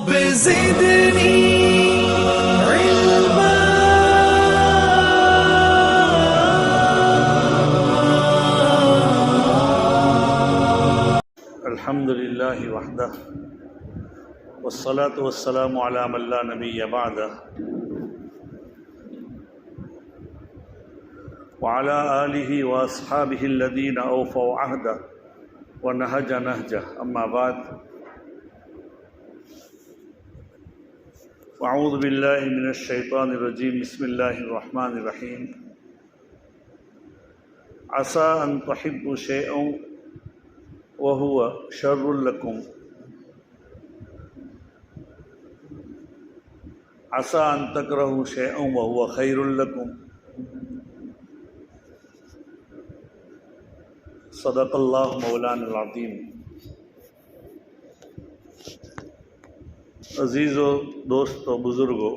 رب زدني علما الحمد لله وحده والصلاة والسلام على من لا نبي بعده وعلى آله وأصحابه الذين أوفوا عهده ونهج نهجه أما بعد أعوذ بالله من الشيطان الرجيم بسم الله الرحمن الرحيم عسى أن تحبوا شيئا وهو شر لكم عسى أن تكرهوا شيئا وهو خير لكم صدق اللہ مولانا العظیم۔ عزیزو، دوستو، بزرگو،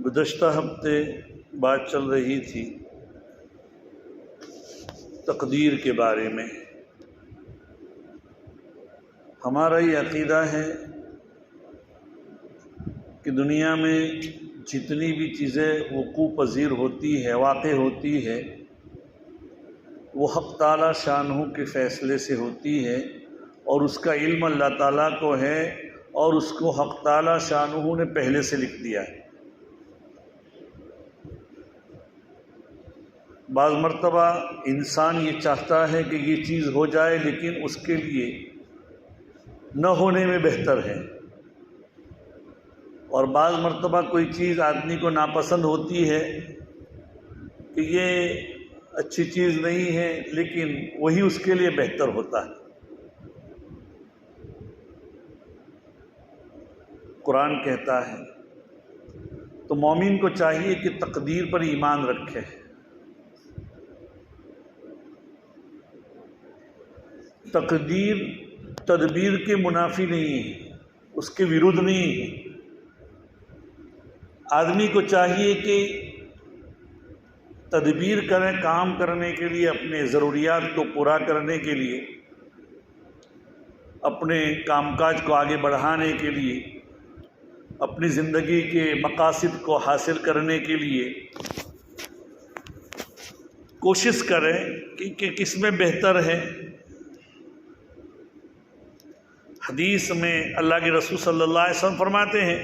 گزشتہ ہفتے بات چل رہی تھی تقدیر کے بارے میں۔ ہمارا یہ عقیدہ ہے کہ دنیا میں جتنی بھی چیزیں وقوع پذیر ہوتی ہے، واقع ہوتی ہے، وہ حق تعالیٰ شانہ کے فیصلے سے ہوتی ہے، اور اس کا علم اللہ تعالیٰ کو ہے، اور اس کو حق تعالیٰ شانہ نے پہلے سے لکھ دیا ہے۔ بعض مرتبہ انسان یہ چاہتا ہے کہ یہ چیز ہو جائے، لیکن اس کے لیے نہ ہونے میں بہتر ہے، اور بعض مرتبہ کوئی چیز آدمی کو ناپسند ہوتی ہے کہ یہ اچھی چیز نہیں ہے، لیکن وہی اس کے لیے بہتر ہوتا ہے۔ قرآن کہتا ہے تو مومن کو چاہیے کہ تقدیر پر ایمان رکھے، تقدیر تدبیر کے منافی نہیں ہے، اس کے ورودھ نہیں ہے۔ آدمی کو چاہیے کہ تدبیر کریں کام کرنے کے لیے، اپنے ضروریات کو پورا کرنے کے لیے، اپنے کام کاج کو آگے بڑھانے کے لیے، اپنی زندگی کے مقاصد کو حاصل کرنے کے لیے کوشش کریں کہ کس میں بہتر ہے۔ حدیث میں اللہ کے رسول صلی اللہ علیہ وسلم فرماتے ہیں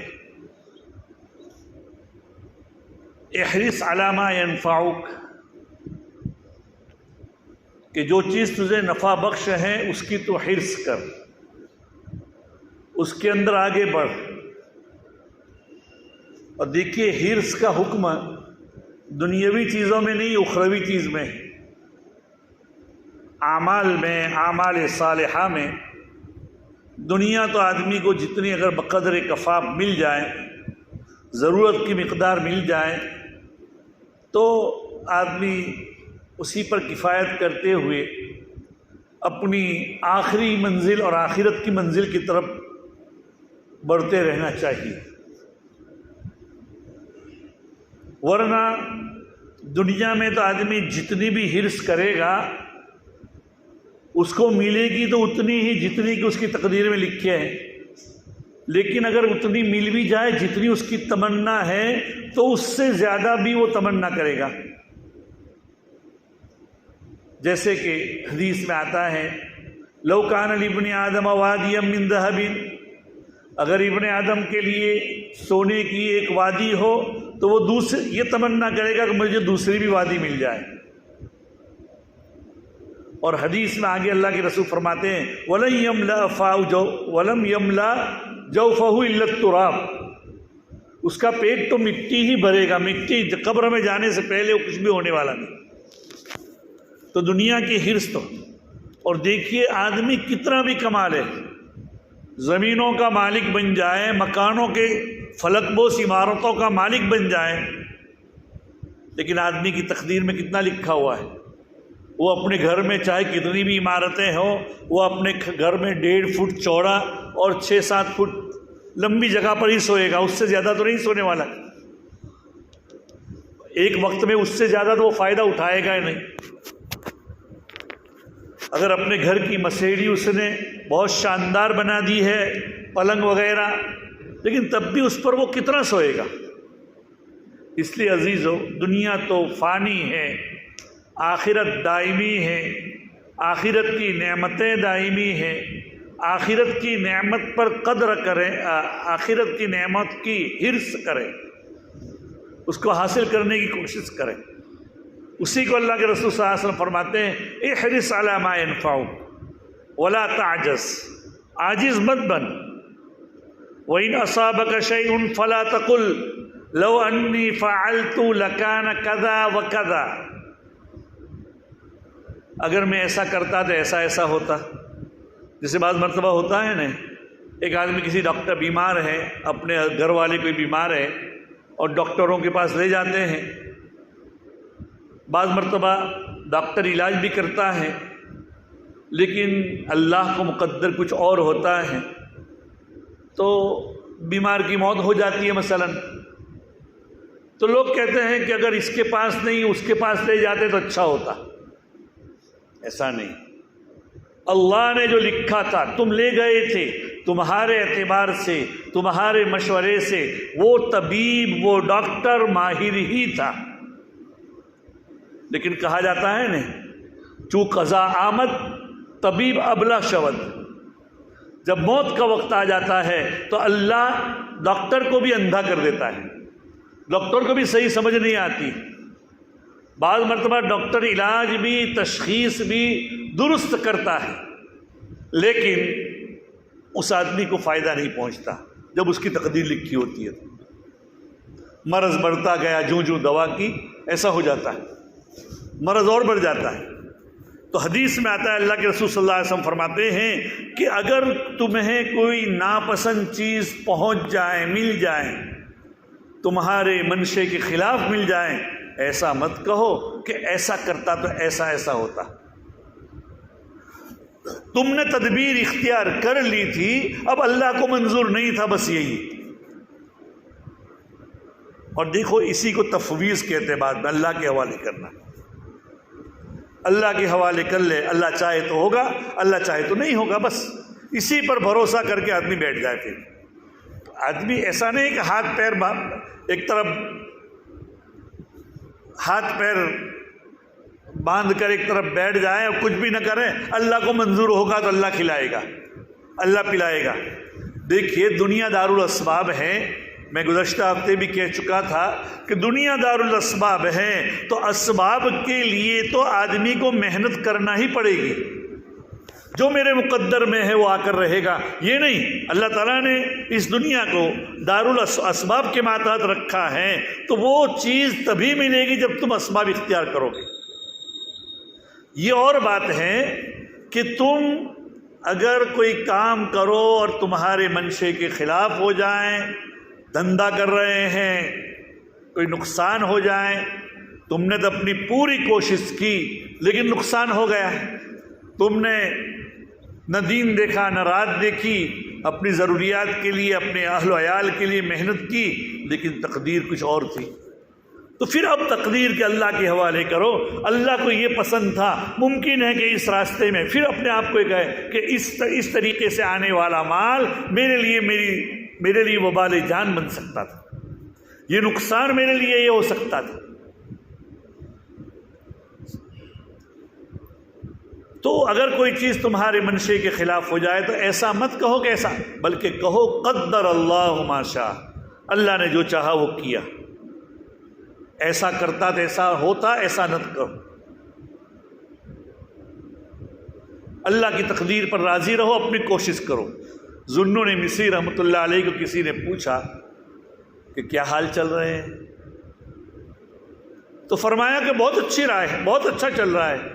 احرص علی ما ینفعک، کہ جو چیز تجھے نفع بخش ہے اس کی تو حرص کر، اس کے اندر آگے بڑھ۔ اور دیکھیے حرص کا حکم دنیاوی چیزوں میں نہیں، اخروی چیز میں، اعمال میں، اعمال صالحہ میں۔ دنیا تو آدمی کو جتنی اگر بقدر کفاف مل جائے، ضرورت کی مقدار مل جائے، تو آدمی اسی پر کفایت کرتے ہوئے اپنی آخری منزل اور آخرت کی منزل کی طرف بڑھتے رہنا چاہیے۔ ورنہ دنیا میں تو آدمی جتنی بھی حرص کرے گا اس کو ملے گی تو اتنی ہی جتنی کہ اس کی تقدیر میں لکھے ہے، لیکن اگر اتنی مل بھی جائے جتنی اس کی تمنا ہے تو اس سے زیادہ بھی وہ تمنا کرے گا۔ جیسے کہ حدیث میں آتا ہے لو کان لابن آدم وادی من ذهب، اگر ابن آدم کے لیے سونے کی ایک وادی ہو تو وہ یہ تمنا کرے گا کہ مجھے دوسری بھی وادی مل جائے۔ اور حدیث میں آگے اللہ کے رسول فرماتے ہیں وَلَمْ يَمْلَأْ جَوْفَهُ إِلَّا التُّرَابُ، اس کا پیٹ تو مٹی ہی بھرے گا، مٹی، قبر میں جانے سے پہلے وہ کچھ بھی ہونے والا نہیں۔ تو دنیا کی حرص تو، اور دیکھیے آدمی کتنا بھی کما لے، زمینوں کا مالک بن جائے، مکانوں کے فلک بوس عمارتوں کا مالک بن جائے، لیکن آدمی کی تقدیر میں کتنا لکھا ہوا ہے؟ وہ اپنے گھر میں چاہے کتنی بھی عمارتیں ہوں، وہ اپنے گھر میں 1.5 فٹ چوڑا اور 6-7 فٹ لمبی جگہ پر ہی سوئے گا، اس سے زیادہ تو نہیں سونے والا۔ ایک وقت میں اس سے زیادہ تو وہ فائدہ اٹھائے گا ہی نہیں۔ اگر اپنے گھر کی مسیڑی اس نے بہت شاندار بنا دی ہے، پلنگ وغیرہ، لیکن تب بھی اس پر وہ کتنا سوئے گا؟ اس لیے عزیزو، دنیا تو فانی ہے، آخرت دائمی ہے، آخرت کی نعمتیں دائمی ہیں، آخرت کی نعمت پر قدر کریں، آخرت کی نعمت کی حرص کریں، اس کو حاصل کرنے کی کوشش کریں۔ اسی کو اللہ کے رسول صلی اللہ علیہ وسلم فرماتے ہیں احرص علی ما ينفعک ولا تعجز، عاجز مت بن۔ وَإِنْ أَصَابَكَ شَيْءٌ فَلَا تَقُلْ لَوْ أَنِّي فَعَلْتُ لَكَانَ كَذَا وَكَذَا، اگر میں ایسا کرتا تو ایسا ایسا ہوتا۔ جیسے بعض مرتبہ ہوتا ہے نا، ایک آدمی کسی ڈاکٹر بیمار ہے، اپنے گھر والے کوئی بیمار ہے اور ڈاکٹروں کے پاس لے جاتے ہیں، بعض مرتبہ ڈاکٹر علاج بھی کرتا ہے لیکن اللہ کو مقدر کچھ اور ہوتا ہے، تو بیمار کی موت ہو جاتی ہے مثلا، تو لوگ کہتے ہیں کہ اگر اس کے پاس نہیں اس کے پاس لے جاتے تو اچھا ہوتا۔ ایسا نہیں، اللہ نے جو لکھا تھا تم لے گئے تھے، تمہارے اعتبار سے، تمہارے مشورے سے، وہ طبیب، وہ ڈاکٹر ماہر ہی تھا، لیکن کہا جاتا ہے نا چوں قضا آمد طبیب ابلا شود، جب موت کا وقت آ جاتا ہے تو اللہ ڈاکٹر کو بھی اندھا کر دیتا ہے، ڈاکٹر کو بھی صحیح سمجھ نہیں آتی۔ بعض مرتبہ ڈاکٹر علاج بھی، تشخیص بھی درست کرتا ہے لیکن اس آدمی کو فائدہ نہیں پہنچتا جب اس کی تقدیر لکھی ہوتی ہے۔ مرض بڑھتا گیا جوں جوں دوا کی، ایسا ہو جاتا ہے، مرض اور بڑھ جاتا ہے۔ تو حدیث میں آتا ہے، اللہ کے رسول صلی اللہ علیہ وسلم فرماتے ہیں کہ اگر تمہیں کوئی ناپسند چیز پہنچ جائے، مل جائے، تمہارے منشے کے خلاف مل جائے، ایسا مت کہو کہ ایسا کرتا تو ایسا ایسا ہوتا۔ تم نے تدبیر اختیار کر لی تھی، اب اللہ کو منظور نہیں تھا، بس یہی۔ اور دیکھو اسی کو تفویض کہتے ہیں، بعد میں اللہ کے حوالے کرنا۔ اللہ کے حوالے کر لے، اللہ چاہے تو ہوگا، اللہ چاہے تو نہیں ہوگا، بس اسی پر بھروسہ کر کے آدمی بیٹھ جائے۔ پھر آدمی ایسا نہیں کہ ہاتھ پیر ایک طرف ہاتھ پیر باندھ کر ایک طرف بیٹھ جائے اور کچھ بھی نہ کرے، اللہ کو منظور ہوگا تو اللہ کھلائے گا، اللہ پلائے گا۔ دیکھیے دنیا دارالاسباب ہے، میں گزشتہ ہفتے بھی کہہ چکا تھا کہ دنیا دارالاسباب ہے، تو اسباب کے لیے تو آدمی کو محنت کرنا ہی پڑے گی، جو میرے مقدر میں ہے وہ آ کر رہے گا، یہ نہیں۔ اللہ تعالیٰ نے اس دنیا کو دارالاسباب کے ماتحت رکھا ہے، تو وہ چیز تبھی ملے گی جب تم اسباب اختیار کرو گے۔ یہ اور بات ہے کہ تم اگر کوئی کام کرو اور تمہارے منشے کے خلاف ہو جائیں، دھندا کر رہے ہیں، کوئی نقصان ہو جائے، تم نے تو اپنی پوری کوشش کی لیکن نقصان ہو گیا، تم نے نہ دین دیکھا نہ رات دیکھی، اپنی ضروریات کے لیے، اپنے اہل و عیال کے لیے محنت کی، لیکن تقدیر کچھ اور تھی۔ تو پھر اب تقدیر کے اللہ کے حوالے کرو، اللہ کو یہ پسند تھا، ممکن ہے کہ اس راستے میں پھر اپنے آپ کو کہے کہ اس طریقے سے آنے والا مال میرے لیے وبال جان بن سکتا تھا، یہ نقصان میرے لیے یہ ہو سکتا تھا۔ تو اگر کوئی چیز تمہارے منشے کے خلاف ہو جائے تو ایسا مت کہو کہ ایسا، بلکہ کہو قدر اللہ ما شاء، اللہ نے جو چاہا وہ کیا، ایسا کرتا تو ایسا ہوتا، ایسا نہ کرو۔ اللہ کی تقدیر پر راضی رہو، اپنی کوشش کرو۔ ذوالنون مصری رحمۃ اللہ علیہ کو کسی نے پوچھا کہ کیا حال چل رہے ہیں، تو فرمایا کہ بہت اچھی رائے ہے، بہت اچھا چل رہا ہے۔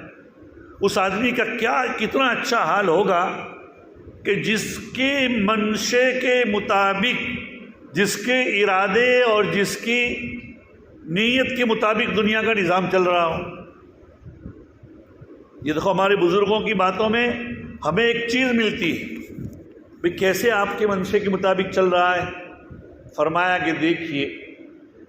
اس آدمی کا کتنا اچھا حال ہوگا کہ جس کے منشے کے مطابق، جس کے ارادے اور جس کی نیت کے مطابق دنیا کا نظام چل رہا ہو۔ یہ دیکھو ہمارے بزرگوں کی باتوں میں ہمیں ایک چیز ملتی ہے، بھئی کیسے آپ کے منشے کے مطابق چل رہا ہے؟ فرمایا کہ دیکھیے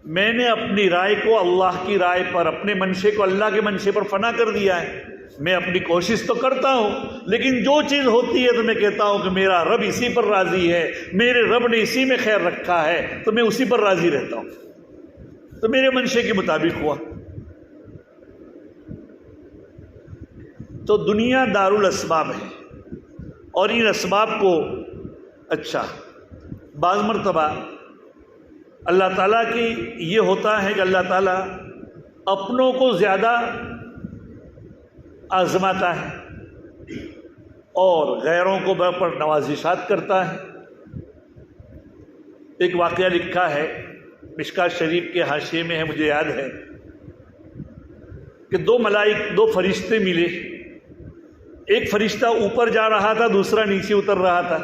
میں نے اپنی رائے کو اللہ کی رائے پر، اپنے منشے کو اللہ کے منشے پر فنا کر دیا ہے، میں اپنی کوشش تو کرتا ہوں، لیکن جو چیز ہوتی ہے تو میں کہتا ہوں کہ میرا رب اسی پر راضی ہے، میرے رب نے اسی میں خیر رکھا ہے، تو میں اسی پر راضی رہتا ہوں، تو میرے منشے کے مطابق ہوا۔ تو دنیا دار الاسباب ہے، اور ان اسباب کو اچھا بعض مرتبہ اللہ تعالیٰ کی یہ ہوتا ہے کہ اللہ تعالیٰ اپنوں کو زیادہ آزماتا ہے اور غیروں کو پر نوازشات کرتا ہے۔ ایک واقعہ لکھا ہے مشکات شریف کے حاشیے میں ہے، مجھے یاد ہے کہ دو فرشتے ملے، ایک فرشتہ اوپر جا رہا تھا، دوسرا نیچے اتر رہا تھا۔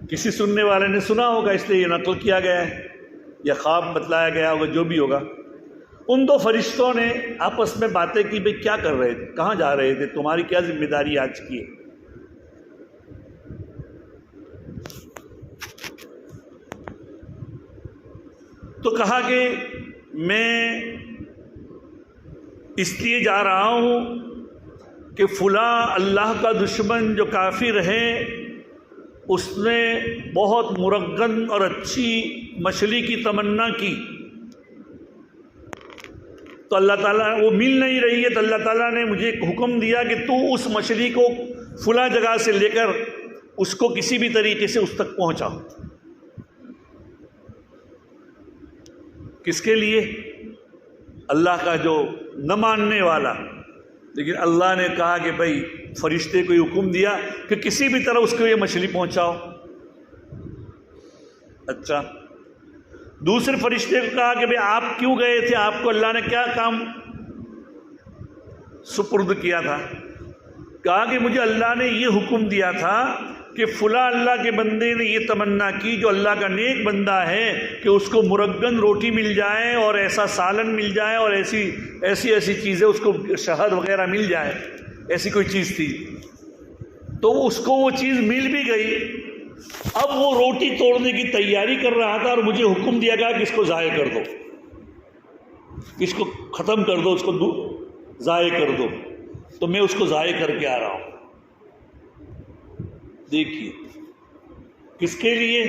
کسی سننے والے نے سنا ہوگا، اس لیے یہ نقل کیا گیا ہے یا خواب بتلایا گیا ہوگا، جو بھی ہوگا۔ ان دو فرشتوں نے آپس میں باتیں کی، بھئی کیا کر رہے تھے، کہاں جا رہے تھے، تمہاری کیا ذمہ داری آج کی ہے؟ تو کہا کہ میں اس لیے جا رہا ہوں کہ فلاں اللہ کا دشمن جو کافر ہے، اس نے بہت مرغن اور اچھی مچھلی کی تمنا کی، تو اللہ تعالیٰ وہ مل نہیں رہی ہے، تو اللہ تعالیٰ نے مجھے ایک حکم دیا کہ تو اس مچھلی کو فلاں جگہ سے لے کر اس کو کسی بھی طریقے سے اس تک پہنچاؤ۔ کس کے لیے؟ اللہ کا جو نہ ماننے والا، لیکن اللہ نے کہا کہ بھائی فرشتے کو یہ حکم دیا کہ کسی بھی طرح اس کو یہ مچھلی پہنچاؤ۔ اچھا، دوسرے فرشتے کو کہا کہ بھئی آپ کیوں گئے تھے، آپ کو اللہ نے کیا کام سپرد کیا تھا؟ کہا کہ مجھے اللہ نے یہ حکم دیا تھا کہ فلاں اللہ کے بندے نے یہ تمنا کی، جو اللہ کا نیک بندہ ہے، کہ اس کو مرغن روٹی مل جائے اور ایسا سالن مل جائے اور ایسی چیزیں، اس کو شہد وغیرہ مل جائے، ایسی کوئی چیز تھی، تو اس کو وہ چیز مل بھی گئی۔ اب وہ روٹی توڑنے کی تیاری کر رہا تھا اور مجھے حکم دیا گیا کہ اس کو ضائع کر دو، اس کو ختم کر دو، اس کو ضائع کر دو، تو میں اس کو ضائع کر کے آ رہا ہوں۔ دیکھیے کس کے لیے؟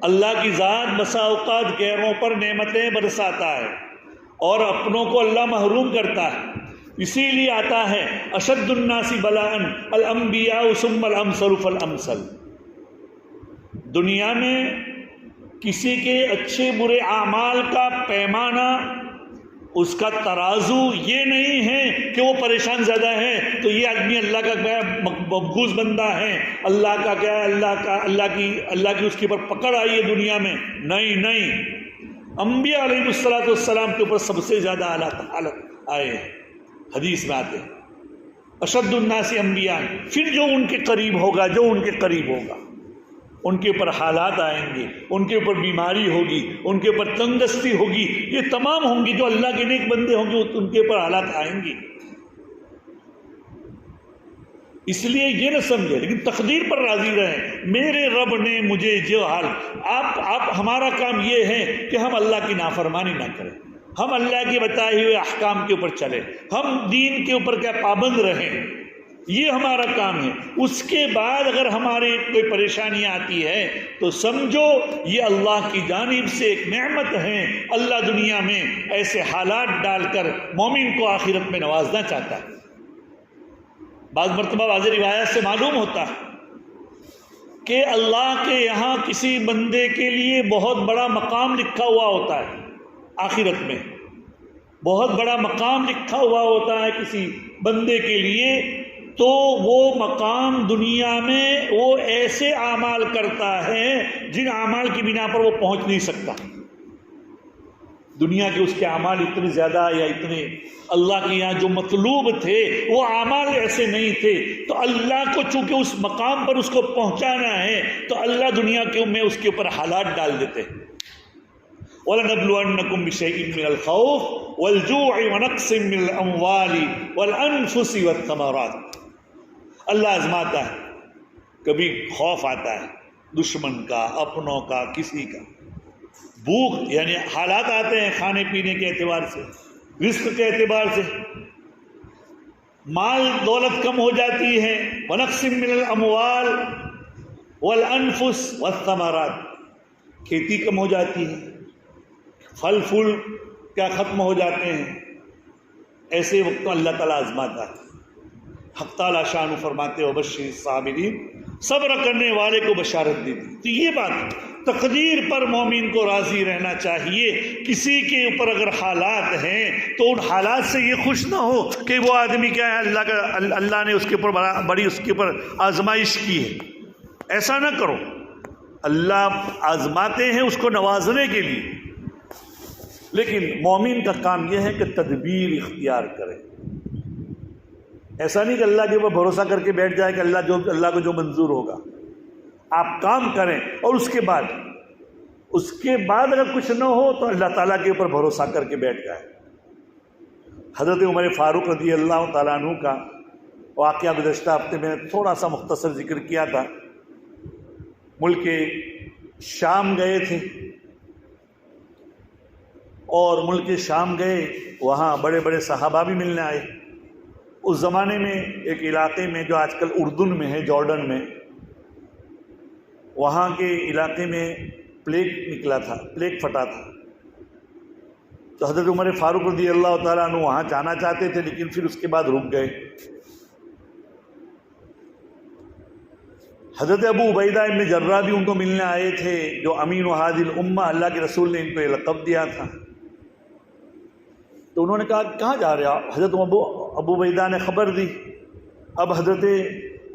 اللہ کی ذات بسا اوقات غیروں پر نعمتیں برساتا ہے اور اپنوں کو اللہ محروم کرتا ہے، اسی لیے آتا ہے اشد الناس بلاء الانبیاء ثم الامثل فالامثل۔ دنیا میں کسی کے اچھے برے اعمال کا پیمانہ، اس کا ترازو یہ نہیں ہے کہ وہ پریشان زیادہ ہے تو یہ آدمی اللہ کا مبغوض بندہ ہے، اللہ کا کیا ہے، اللہ کی اس کے اوپر پکڑ آئی ہے دنیا میں۔ نہیں، انبیاء علیہ السلام کے اوپر سب سے زیادہ حالت آئے ہیں، حدیث میں آتے ہیں اشد الناس انبیاء، پھر جو ان کے قریب ہوگا، ان کے اوپر حالات آئیں گے، ان کے اوپر بیماری ہوگی، ان کے اوپر تنگدستی ہوگی، یہ تمام ہوں گی، جو اللہ کے نیک بندے ہوں گے ان کے اوپر حالات آئیں گے۔ اس لیے یہ نہ سمجھے، لیکن تقدیر پر راضی رہیں، میرے رب نے مجھے جو حال، آپ ہمارا کام یہ ہے کہ ہم اللہ کی نافرمانی نہ کریں، ہم اللہ کے بتائے ہوئے احکام کے اوپر چلیں، ہم دین کے اوپر کیا پابند رہیں، یہ ہمارا کام ہے۔ اس کے بعد اگر ہمارے کوئی پریشانی آتی ہے تو سمجھو یہ اللہ کی جانب سے ایک نعمت ہے، اللہ دنیا میں ایسے حالات ڈال کر مومن کو آخرت میں نوازنا چاہتا ہے۔ بعض مرتبہ واضح روایت سے معلوم ہوتا ہے کہ اللہ کے یہاں کسی بندے کے لیے بہت بڑا مقام لکھا ہوا ہوتا ہے، آخرت میں بہت بڑا مقام لکھا ہوا ہوتا ہے کسی بندے کے لیے، تو وہ مقام دنیا میں وہ ایسے اعمال کرتا ہے جن اعمال کی بنا پر وہ پہنچ نہیں سکتا۔ دنیا کے اس کے اعمال اتنے زیادہ یا اتنے اللہ کے یہاں جو مطلوب تھے وہ اعمال ایسے نہیں تھے، تو اللہ کو چونکہ اس مقام پر اس کو پہنچانا ہے تو اللہ دنیا کے میں اس کے اوپر حالات ڈال دیتے ہیں۔ وَلَنَبْلُوَنَّكُمْ بِشَيْءٍ مِّنَ الْخَوْفِ وَالْجُوعِ وَنَقْصٍ مِّنَ الْأَمْوَالِ وَالْأَنفُسِ وَالثَّمَرَاتِ۔ اللہ آزماتا ہے، کبھی خوف آتا ہے دشمن کا، اپنوں کا، کسی کا، بھوک یعنی حالات آتے ہیں کھانے پینے کے اعتبار سے، رزق کے اعتبار سے مال دولت کم ہو جاتی ہے، وَنَقْصٍ مِّنَ الْأَمْوَالِ وَالْأَنفُسِ وَالثَّمَرَاتِ، کھیتی کم ہو جاتی ہے، پھل پھول کیا ختم ہو جاتے ہیں، ایسے وقت اللہ تعالیٰ آزماتا ہے۔ حق تعالیٰ شان فرماتے وبشر الصابرین، صبر کرنے والے کو بشارت دی تھی۔ تو یہ بات تقدیر پر مومن کو راضی رہنا چاہیے۔ کسی کے اوپر اگر حالات ہیں تو ان حالات سے یہ خوش نہ ہو کہ وہ آدمی کیا ہے، اللہ نے اس کے اوپر بڑی اس کے اوپر آزمائش کی ہے، ایسا نہ کرو۔ اللہ آزماتے ہیں اس کو نوازنے کے لیے، لیکن مومن کا کام یہ ہے کہ تدبیر اختیار کرے۔ ایسا نہیں کہ اللہ کے اوپر بھروسہ کر کے بیٹھ جائے کہ اللہ کو جو منظور ہوگا۔ آپ کام کریں اور اس کے بعد اگر کچھ نہ ہو تو اللہ تعالیٰ کے اوپر بھروسہ کر کے بیٹھ جائے۔ حضرت عمر فاروق رضی اللہ تعالیٰ عنہ کا واقعہ گزشتہ ہفتے میں تھوڑا سا مختصر ذکر کیا تھا۔ ملک شام گئے تھے اور ملک شام گئے، وہاں بڑے بڑے صحابہ بھی ملنے آئے۔ اس زمانے میں ایک علاقے میں جو آج کل اردن میں ہے، جارڈن میں، وہاں کے علاقے میں پلیگ نکلا تھا، پلیگ پھٹا تھا۔ تو حضرت عمر فاروق رضی اللہ تعالیٰ عنہ وہاں جانا چاہتے تھے، لیکن پھر اس کے بعد رک گئے۔ حضرت ابو عبیدہ ابن جراح بھی ان کو ملنے آئے تھے، جو امین و ہادی الامہ، اللہ کے رسول نے ان کو یہ لقب دیا تھا۔ تو انہوں نے کہا کہاں جا رہے آپ؟ حضرت ابو عبیدہ نے خبر دی۔ اب حضرت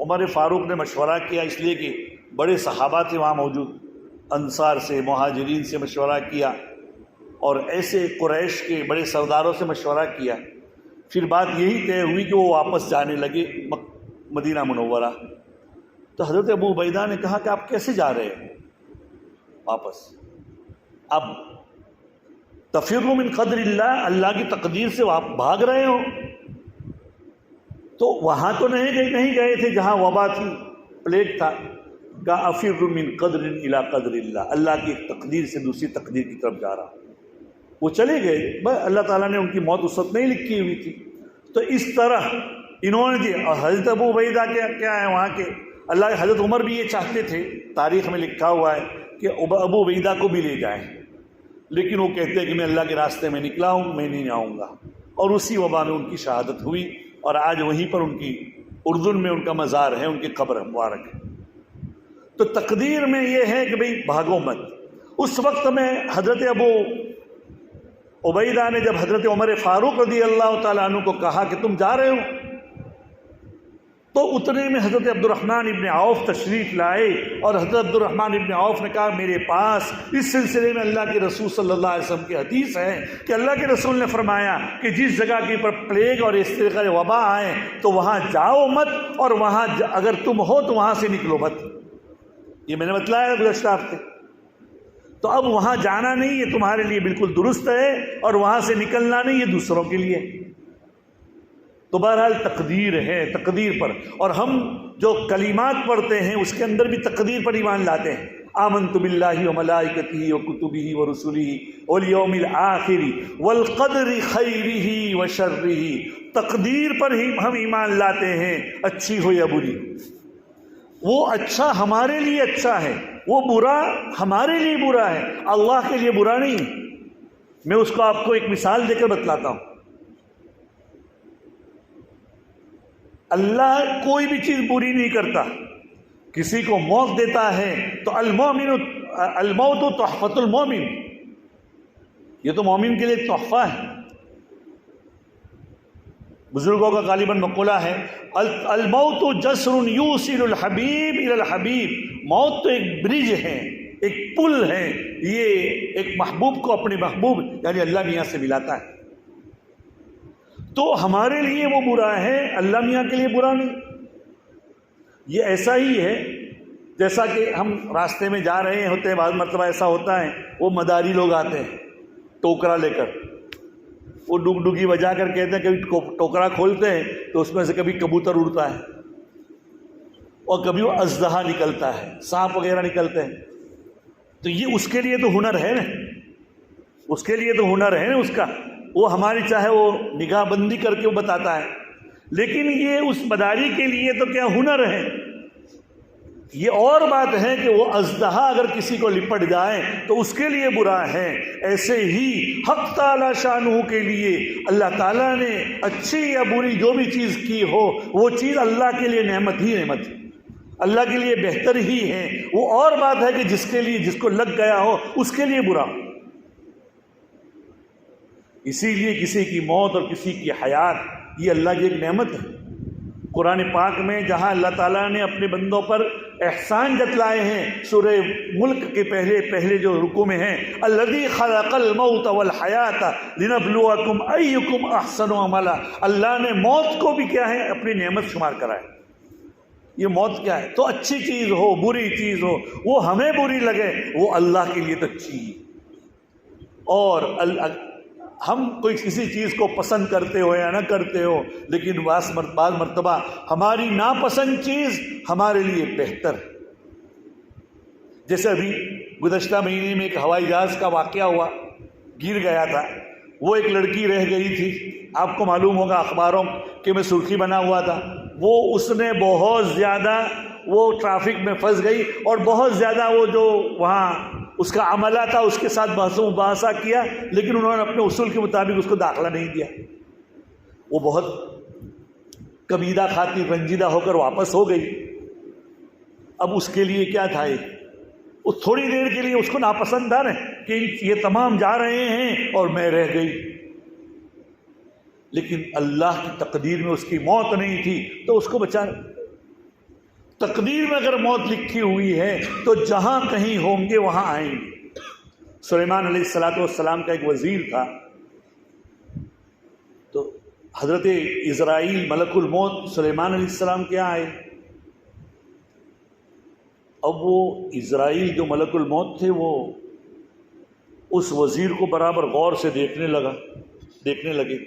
عمر فاروق نے مشورہ کیا، اس لیے کہ بڑے صحابہ تھے وہاں موجود، انصار سے، مہاجرین سے مشورہ کیا اور ایسے قریش کے بڑے سرداروں سے مشورہ کیا۔ پھر بات یہی طے ہوئی کہ وہ واپس جانے لگے مدینہ منورہ۔ تو حضرت ابو عبیدہ نے کہا کہ آپ کیسے جا رہے ہیں واپس؟ اب تفر من قدر اللہ کی تقدیر سے آپ بھاگ رہے ہو؟ تو وہاں تو نہیں گئے تھے جہاں وبا تھی، پلیگ تھا۔ کا افر من قدر الی قدر اللہ کی ایک تقدیر سے دوسری تقدیر کی طرف جا رہا۔ وہ چلے گئے، بس اللہ تعالیٰ نے ان کی موت اس وقت نہیں لکھی ہوئی تھی۔ تو اس طرح انہوں نے اور حضرت ابو عبیدہ کیا ہے وہاں کے، اللہ حضرت عمر بھی یہ چاہتے تھے، تاریخ میں لکھا ہوا ہے کہ ابو عبیدہ کو بھی لے جائیں، لیکن وہ کہتے ہیں کہ میں اللہ کے راستے میں نکلا ہوں، میں نہیں آؤں گا۔ اور اسی وبا میں ان کی شہادت ہوئی، اور آج وہیں پر ان کی اردن میں ان کا مزار ہے، ان کی قبر مبارک ہے۔ تو تقدیر میں یہ ہے کہ بھئی بھاگو مت۔ اس وقت میں حضرت ابو عبیدہ نے جب حضرت عمر فاروق رضی اللہ تعالیٰ عنہ کو کہا کہ تم جا رہے ہو، تو اتنے میں حضرت عبد الرحمن ابن عوف تشریف لائے، اور حضرت عبد الرحمن ابن عوف نے کہا میرے پاس اس سلسلے میں اللہ کے رسول صلی اللہ علیہ وسلم کی حدیث ہے کہ اللہ کے رسول نے فرمایا کہ جس جگہ کے پر پلیگ اور اس طرح کے وبا آئے تو وہاں جاؤ مت، اور وہاں اگر تم ہو تو وہاں سے نکلو مت۔ یہ میں نے بتلایا گزشتہ ہفتے۔ تو اب وہاں جانا نہیں، یہ تمہارے لیے بالکل درست ہے، اور وہاں سے نکلنا نہیں، یہ دوسروں کے لیے۔ تو بہرحال تقدیر ہے، تقدیر پر، اور ہم جو کلمات پڑھتے ہیں اس کے اندر بھی تقدیر پر ایمان لاتے ہیں۔ آمنت باللہ وملائکتہ وکتبہ ورسلہ والیوم الآخر والقدر خیرہ وشرہ۔ تقدیر پر ہی ہم ایمان لاتے ہیں، اچھی ہو یا بری۔ وہ اچھا ہمارے لیے اچھا ہے، وہ برا ہمارے لیے برا ہے، اللہ کے لیے برا نہیں۔ میں اس کو آپ کو ایک مثال دے کر بتلاتا ہوں۔ اللہ کوئی بھی چیز بری نہیں کرتا۔ کسی کو موت دیتا ہے تو الموت تحفۃ المومن، یہ تو مومن کے لیے تحفہ ہے۔ بزرگوں کا غالباً مقولہ ہے الموت جسر یوصل الحبیب الی الحبیب، موت تو ایک برج ہے، ایک پل ہے، یہ ایک محبوب کو اپنے محبوب یعنی اللہ میاں سے ملاتا ہے۔ تو ہمارے لیے وہ برا ہے، اللہ میاں کے لیے برا نہیں۔ یہ ایسا ہی ہے جیسا کہ ہم راستے میں جا رہے ہوتے ہیں، بعض مرتبہ ایسا ہوتا ہے وہ مداری لوگ آتے ہیں ٹوکرا لے کر، وہ ڈگ ڈگی بجا کر کہتے ہیں، کبھی ٹوکرا کھولتے ہیں تو اس میں سے کبھی کبوتر اڑتا ہے اور کبھی وہ اژدہا نکلتا ہے، سانپ وغیرہ نکلتے ہیں۔ تو یہ اس کے لیے تو ہنر ہے نا، اس کے لیے تو ہنر ہے نا اس کا وہ ہماری چاہے وہ نگاہ بندی کر کے وہ بتاتا ہے، لیکن یہ اس مداری کے لیے تو کیا ہنر ہے۔ یہ اور بات ہے کہ وہ اژدہا اگر کسی کو لپٹ جائے تو اس کے لیے برا ہے، ایسے ہی حق تعالی شانہ کے لیے اللہ تعالیٰ نے اچھی یا بری جو بھی چیز کی ہو وہ چیز اللہ کے لیے نعمت ہی نعمت ہے، اللہ کے لیے بہتر ہی ہے۔ وہ اور بات ہے کہ جس کے لیے جس کو لگ گیا ہو اس کے لیے برا۔ اسی لیے کسی کی موت اور کسی کی حیات یہ اللہ کی ایک نعمت ہے۔ قرآن پاک میں جہاں اللہ تعالیٰ نے اپنے بندوں پر احسان جتلائے ہیں، سورہ ملک کے پہلے جو رکوع میں ہیں، الذی خلق الموت والحیات لنبلوکم ایکم احسن عملا، اللہ نے موت کو بھی کیا ہے اپنی نعمت شمار کرا ہے۔ یہ موت کیا ہے؟ تو اچھی چیز ہو بری چیز ہو وہ ہمیں بری لگے وہ اللہ کے لیے تو اچھی ہے، اور ہم کوئی کسی چیز کو پسند کرتے ہو یا نہ کرتے ہو، لیکن بعض مرتبہ ہماری ناپسند چیز ہمارے لیے بہتر ہے۔ جیسے ابھی گزشتہ مہینے میں ایک ہوائی جہاز کا واقعہ ہوا، گر گیا تھا، وہ ایک لڑکی رہ گئی تھی، آپ کو معلوم ہوگا اخباروں کے میں سرخی بنا ہوا تھا، وہ اس نے بہت زیادہ وہ ٹریفک میں پھنس گئی اور بہت زیادہ وہ جو وہاں اس کا عملہ تھا اس کے ساتھ بحث و مباحثہ کیا، لیکن انہوں نے اپنے اصول کے مطابق اس کو داخلہ نہیں دیا۔ وہ بہت کمیدہ کھاتی رنجیدہ ہو کر واپس ہو گئی۔ اب اس کے لیے کیا تھا، وہ تھوڑی دیر کے لیے اس کو ناپسند تھا نا کہ یہ تمام جا رہے ہیں اور میں رہ گئی، لیکن اللہ کی تقدیر میں اس کی موت نہیں تھی تو اس کو بچا۔ تقدیر میں اگر موت لکھی ہوئی ہے تو جہاں کہیں ہوں گے وہاں آئیں گے۔ سلیمان علیہ السلام کا ایک وزیر تھا، تو حضرت عزرائیل ملک الموت سلیمان علیہ السلام کے یہاں آئے۔ اب وہ عزرائیل جو ملک الموت تھے وہ اس وزیر کو برابر غور سے دیکھنے لگے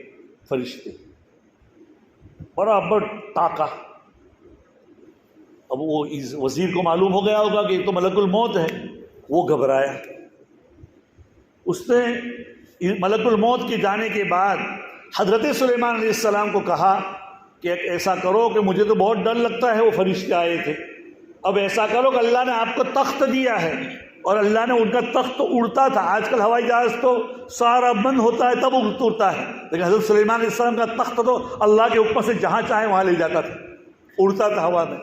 فرشتے، برابر تاکا۔ اب وہ وزیر کو معلوم ہو گیا ہوگا کہ یہ تو ملک الموت ہے، وہ گھبرایا۔ اس نے ملک الموت کے جانے کے بعد حضرت سلیمان علیہ السلام کو کہا کہ ایسا کرو کہ مجھے تو بہت ڈر لگتا ہے، وہ فرشتے آئے تھے، اب ایسا کرو کہ اللہ نے آپ کو تخت دیا ہے، اور اللہ نے ان کا تخت تو اڑتا تھا، آج کل ہوائی جہاز تو سارا بند ہوتا ہے تب اڑتا ہے، لیکن حضرت سلیمان علیہ السلام کا تخت تو اللہ کے اوپر سے جہاں چاہے وہاں لے جاتا تھا، اڑتا تھا ہوا میں۔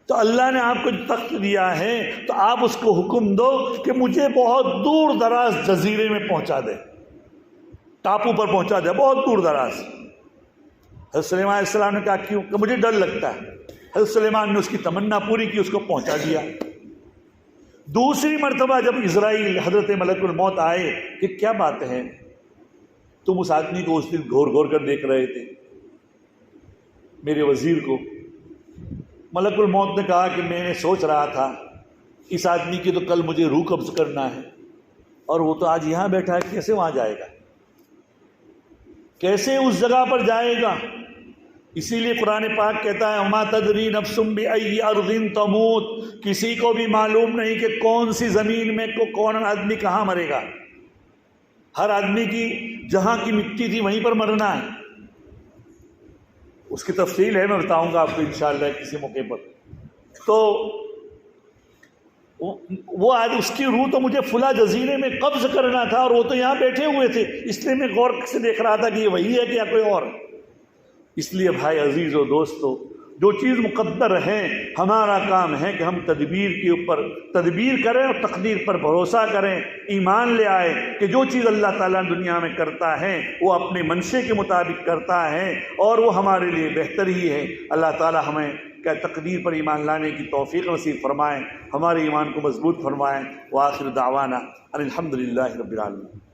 تو اللہ نے آپ کو تخت دیا ہے تو آپ اس کو حکم دو کہ مجھے بہت دور دراز جزیرے میں پہنچا دے، ٹاپو پر پہنچا دے، بہت دور دراز۔ حضرت سلیمان علیہ السلام نے کہا کیوں؟ کہ مجھے ڈر لگتا ہے۔ حضرت سلیمان نے اس کی تمنا پوری کی، اس کو پہنچا دیا۔ دوسری مرتبہ جب عزرائیل حضرت ملک الموت آئے کہ کیا بات ہے، تم اس آدمی کو اس دن گھور گھور کر دیکھ رہے تھے، میرے وزیر کو۔ ملک الموت نے کہا کہ میں نے سوچ رہا تھا اس آدمی کی تو کل مجھے روح قبض کرنا ہے، اور وہ تو آج یہاں بیٹھا ہے، کیسے وہاں جائے گا، کیسے اس جگہ پر جائے گا؟ اسی لیے قرآن پاک کہتا ہے وَمَا تَدْرِي نَفْسٌ بِأَيِّ أَرْضٍ تَمُوتُ، کسی کو بھی معلوم نہیں کہ کون سی زمین میں کون آدمی کہاں مرے گا۔ ہر آدمی کی جہاں کی مٹی تھی وہیں پر مرنا ہے۔ اس کی تفصیل ہے، میں بتاؤں گا آپ کو انشاءاللہ کسی موقع پر۔ تو وہ آج اس کی روح تو مجھے فلاں جزیرے میں قبض کرنا تھا، اور وہ تو یہاں بیٹھے ہوئے تھے، اس لیے میں غور سے دیکھ رہا تھا کہ یہ وہی ہے کہ یا کوئی اور۔ اس لیے بھائی عزیز و دوستو، جو چیز مقدر ہے ہمارا کام ہے کہ ہم تدبیر کے اوپر تدبیر کریں اور تقدیر پر بھروسہ کریں، ایمان لے آئے کہ جو چیز اللہ تعالیٰ دنیا میں کرتا ہے وہ اپنے منشے کے مطابق کرتا ہے اور وہ ہمارے لیے بہتر ہی ہے۔ اللہ تعالیٰ ہمیں کہ تقدیر پر ایمان لانے کی توفیق نصیب فرمائیں، ہمارے ایمان کو مضبوط فرمائیں۔ وآخر دعوانا ان الحمد للہ رب العالمین۔